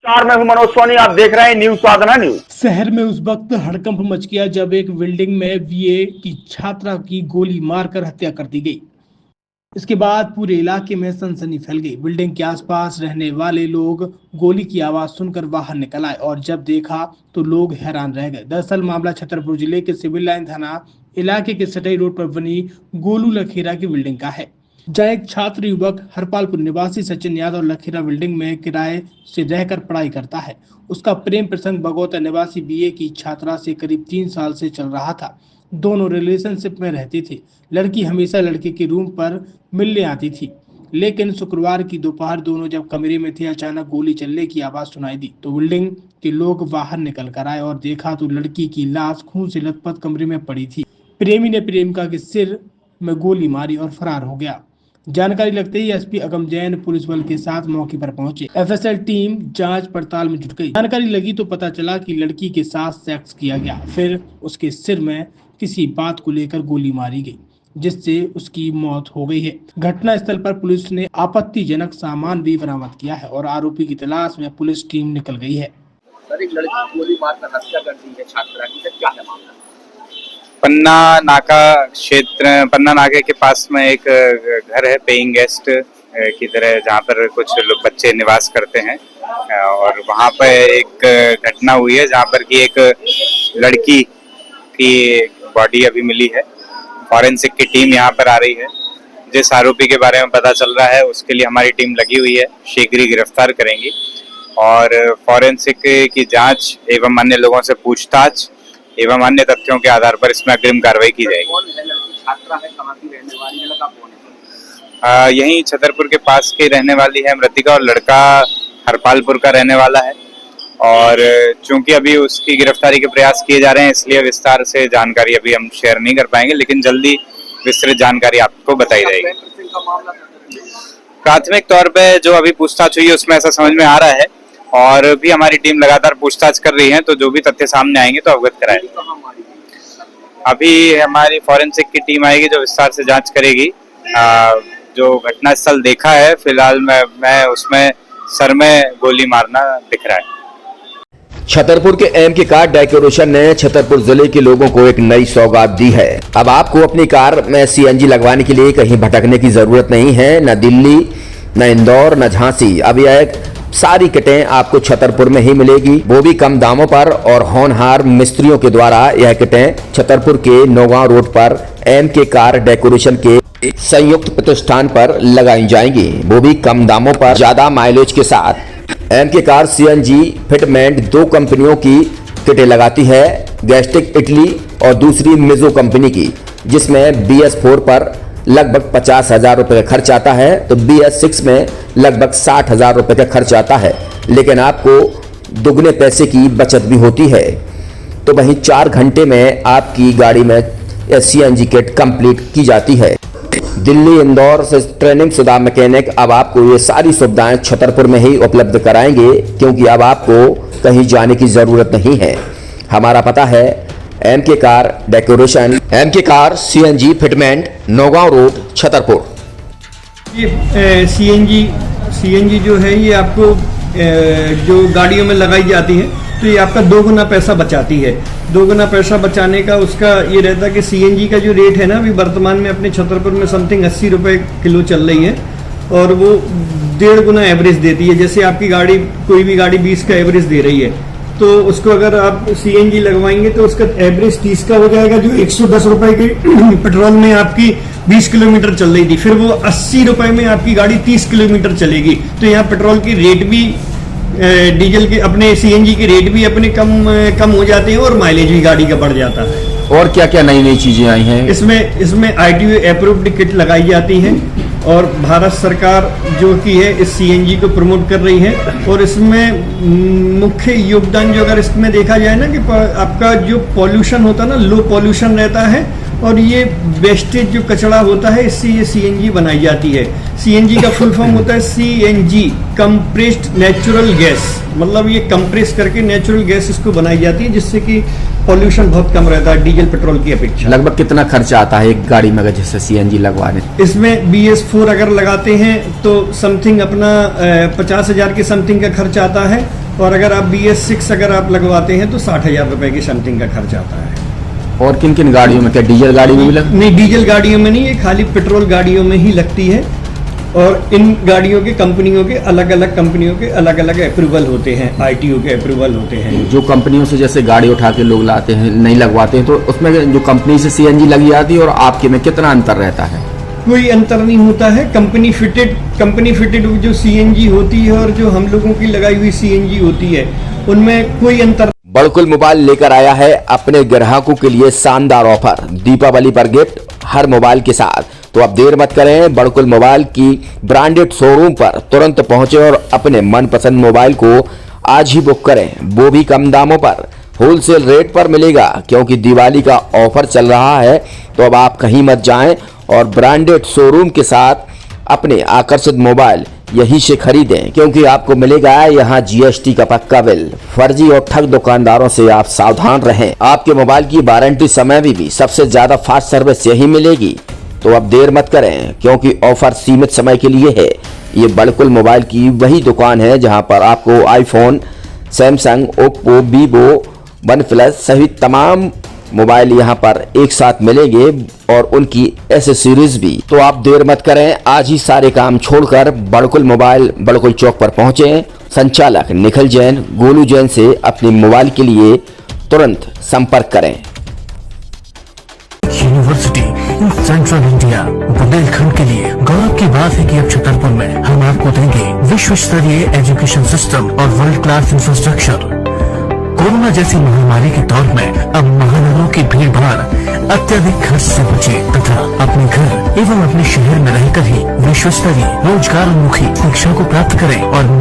मैं हूं मनोज सोनी, आप देख रहे हैं न्यूज साधना न्यूज। शहर में उस वक्त हड़कंप मच गया जब एक बिल्डिंग में बीए की छात्रा की गोली मारकर हत्या कर दी गई। इसके बाद पूरे इलाके में सनसनी फैल गई। बिल्डिंग के आसपास रहने वाले लोग गोली की आवाज सुनकर बाहर निकल आए और जब देखा तो लोग हैरान रह गए। दरअसल मामला छतरपुर जिले के सिविल लाइन थाना इलाके के सटई रोड पर बनी गोलू लखेरा की बिल्डिंग का है, जहाँ एक छात्र युवक हरपालपुर निवासी सचिन यादव लखेरा बिल्डिंग में किराए से रहकर पढ़ाई करता है। उसका प्रेम प्रसंग बगौता निवासी बीए की छात्रा से करीब 3 साल से चल रहा था। दोनों रिलेशनशिप में रहती थी। लड़की हमेशा लड़के के रूम पर मिलने आती थी, लेकिन शुक्रवार की दोपहर दोनों जब कमरे में थे, अचानक गोली चलने की आवाज सुनाई दी तो बिल्डिंग के लोग बाहर निकल कर आए और देखा तो लड़की की लाश खून से लथपथ कमरे में पड़ी थी। प्रेमी ने प्रेमिका के सिर में गोली मारी और फरार हो गया। जानकारी लगते ही एसपी अगम जैन पुलिस बल के साथ मौके पर पहुंचे। एफएसएल टीम जांच पड़ताल में जुट गई। जानकारी लगी तो पता चला कि लड़की के साथ सेक्स किया गया, फिर उसके सिर में किसी बात को लेकर गोली मारी गई, जिससे उसकी मौत हो गई है। घटना स्थल पर पुलिस ने आपत्तिजनक सामान भी बरामद किया है और आरोपी की तलाश में पुलिस टीम निकल गई है। सर, एक लड़की गोली मारकर हत्या कर दी है छात्रा की, सर क्या है मामला? पन्ना नाका क्षेत्र, पन्ना नाके के पास में एक घर है पेइंग गेस्ट की तरह, जहाँ पर कुछ लोग बच्चे निवास करते हैं और वहाँ पर एक घटना हुई है जहाँ पर कि एक लड़की की बॉडी अभी मिली है। फॉरेंसिक की टीम यहाँ पर आ रही है। जिस आरोपी के बारे में पता चल रहा है उसके लिए हमारी टीम लगी हुई है, शीघ्र ही गिरफ्तार करेंगी और फॉरेंसिक की जांच एवं अन्य लोगों से पूछताछ एवं अन्य तथ्यों के आधार पर इसमें अग्रिम कार्रवाई की जाएगी। कौन है लड़की? छात्रा है, कहाँ की रहने वाली है, लड़का कौन है? यहीं छतरपुर के पास की रहने वाली है मृतिका और लड़का हरपालपुर का रहने वाला है और चूंकि अभी उसकी गिरफ्तारी के प्रयास किए जा रहे हैं इसलिए विस्तार से जानकारी अभी हम शेयर नहीं कर पाएंगे, लेकिन जल्दी विस्तृत जानकारी आपको बताई जाएगी। प्राथमिक तौर पे जो अभी पूछताछ हुई है उसमें ऐसा समझ में आ रहा है और भी हमारी टीम लगातार पूछताछ कर रही है, तो जो भी तथ्य सामने आएंगे तो अवगत कराएंगे। अभी हमारी फॉरेंसिक की टीम आएगी जो विस्तार से जांच करेगी। जो घटना स्थल देखा है फिलहाल मैं उसमें सर में गोली मारना दिख रहा है। छतरपुर के एमके कार डेकोरेशन ने छतरपुर जिले के लोगों को एक नई सौगात दी है। अब आपको अपनी कार में सीएनजी लगवाने के लिए कहीं भटकने की जरूरत नहीं है, न दिल्ली, न इंदौर, न झांसी। अब यह सारी किटें आपको छतरपुर में ही मिलेगी, वो भी कम दामों पर और होनहार मिस्त्रियों के द्वारा। यह किटें छतरपुर के नौगांव रोड पर एमके कार डेकोरेशन के संयुक्त प्रतिष्ठान पर लगाई जाएंगी, वो भी कम दामों पर, ज्यादा माइलेज के साथ। एमके कार सीएनजी फिटमेंट 2 कंपनियों की किटें लगाती है, गैस्टिक इटली और दूसरी मिजो कंपनी की, जिसमें BS4 पर लगभग 50,000 रुपए का खर्च आता है तो BS6 में लगभग 60,000 रुपए का खर्च आता है, लेकिन आपको दुगने पैसे की बचत भी होती है। तो वहीं 4 घंटे में आपकी गाड़ी में सीएनजी किट कंप्लीट की जाती है। दिल्ली, इंदौर से ट्रेनिंग शुदा मैकेनिक अब आपको ये सारी सुविधाएं छतरपुर में ही उपलब्ध कराएंगे, क्योंकि अब आपको कहीं जाने की जरूरत नहीं है। हमारा पता है MK car decoration, MK car CNG fitment, Naugaon road, Chhatarpur. ये सीएनजी जो है ये आपको जो गाड़ियों में लगाई जाती है तो ये आपका 2 गुना पैसा बचाती है। 2 गुना पैसा बचाने का उसका ये रहता है कि सीएनजी का जो रेट है ना अभी वर्तमान में अपने छतरपुर में समथिंग 80 रुपये किलो चल रही है और वो 1.5 गुना एवरेज देती है। जैसे आपकी गाड़ी, कोई भी गाड़ी 20 का एवरेज दे रही है तो उसको अगर आप सीएनजी लगवाएंगे तो उसका एवरेज 30 का हो जाएगा, जो 110 रुपए की पेट्रोल में आपकी 20 किलोमीटर चल रही थी, फिर वो 80 रुपए में आपकी गाड़ी 30 किलोमीटर चलेगी। तो यहाँ पेट्रोल की रेट भी, डीजल के, अपने सीएनजी के रेट भी अपने कम हो जाते हैं और माइलेज भी गाड़ी का बढ़ जाता है। और क्या क्या नई नई चीजें आई हैं इसमें ITO अप्रूव्ड किट लगाई जाती है और भारत सरकार जो की है इस सीएनजी को प्रमोट कर रही है। और इसमें मुख्य योगदान जो अगर इसमें देखा जाए ना कि आपका जो पॉल्यूशन होता है ना, लो पॉल्यूशन रहता है और ये वेस्टेज जो कचरा होता है इससे ये सीएनजी बनाई जाती है। सीएनजी का फुल फॉर्म होता है CNG, कंप्रेस्ड नेचुरल गैस, मतलब ये कंप्रेस करके नेचुरल गैस इसको बनाई जाती है जिससे कि पॉल्यूशन बहुत कम रहता है डीजल पेट्रोल की अपेक्षा। लगभग कितना खर्चा आता है एक गाड़ी में अगर जैसे सीएनजी लगवाने? इसमें BS4 अगर लगाते हैं तो समथिंग अपना 50,000 के समथिंग का खर्च आता है, और अगर आप BS6 अगर आप लगवाते हैं तो 60,000 रुपए की समथिंग का खर्च आता है। और किन किन गाड़ियों में, क्या डीजल गाड़ी में भी नहीं, डीजल गाड़ियों में नहीं, ये खाली पेट्रोल गाड़ियों में ही लगती है। और इन गाड़ियों के कंपनियों के अलग अलग अप्रूवल होते हैं, ITO के अप्रूवल होते हैं। जो कंपनियों से जैसे गाड़ी उठा के लोग लाते हैं, नहीं लगवाते हैं, तो उसमें जो कंपनी से सीएनजी लगी आती है और आपके में कितना अंतर रहता है? कोई अंतर नहीं होता है। कंपनी फिटेड जो CNG होती है और जो हम लोगों की लगाई हुई CNG होती है, उनमें कोई अंतर। बड़कुल मोबाइल लेकर आया है अपने ग्राहकों के लिए शानदार ऑफर, दीपावली पर गिफ्ट हर मोबाइल के साथ। तो अब देर मत करें, बड़कुल मोबाइल की ब्रांडेड शोरूम पर तुरंत पहुंचे और अपने मनपसंद मोबाइल को आज ही बुक करें, वो भी कम दामों पर, होलसेल रेट पर मिलेगा, क्योंकि दिवाली का ऑफर चल रहा है। तो अब आप कहीं मत जाएं और ब्रांडेड शोरूम के साथ अपने आकर्षित मोबाइल यहीं से खरीदें, क्योंकि आपको मिलेगा यहाँ GST का पक्का बिल। फर्जी और ठग दुकानदारों से आप सावधान रहें। आपके मोबाइल की वारंटी समय में भी सबसे ज्यादा फास्ट सर्विस यही मिलेगी। तो अब देर मत करें, क्योंकि ऑफर सीमित समय के लिए है। ये बड़कुल मोबाइल की वही दुकान है जहां पर आपको iPhone, Samsung, Oppo, Vivo, OnePlus सहित तमाम मोबाइल यहां पर एक साथ मिलेंगे और उनकी एसेसरीज भी। तो आप देर मत करें, आज ही सारे काम छोड़कर बड़कुल मोबाइल बड़कुल चौक पर पहुंचे। संचालक निखिल जैन, गोलू जैन से अपने मोबाइल के लिए तुरंत संपर्क करें। University in central India Bundelkhand के लिए गौरव की बात है कि अब छतरपुर में हम आपको देंगे विश्व स्तरीय एजुकेशन सिस्टम और वर्ल्ड क्लास इंफ्रास्ट्रक्चर। कोरोना जैसी महामारी के दौर में अब महानगरों की भीड़ भाड़ अत्यधिक खर्च से बचे तथा अपने घर एवं अपने शहर में रहकर ही विश्व स्तरीय रोजगार उन्मुखी शिक्षा को प्राप्त करें और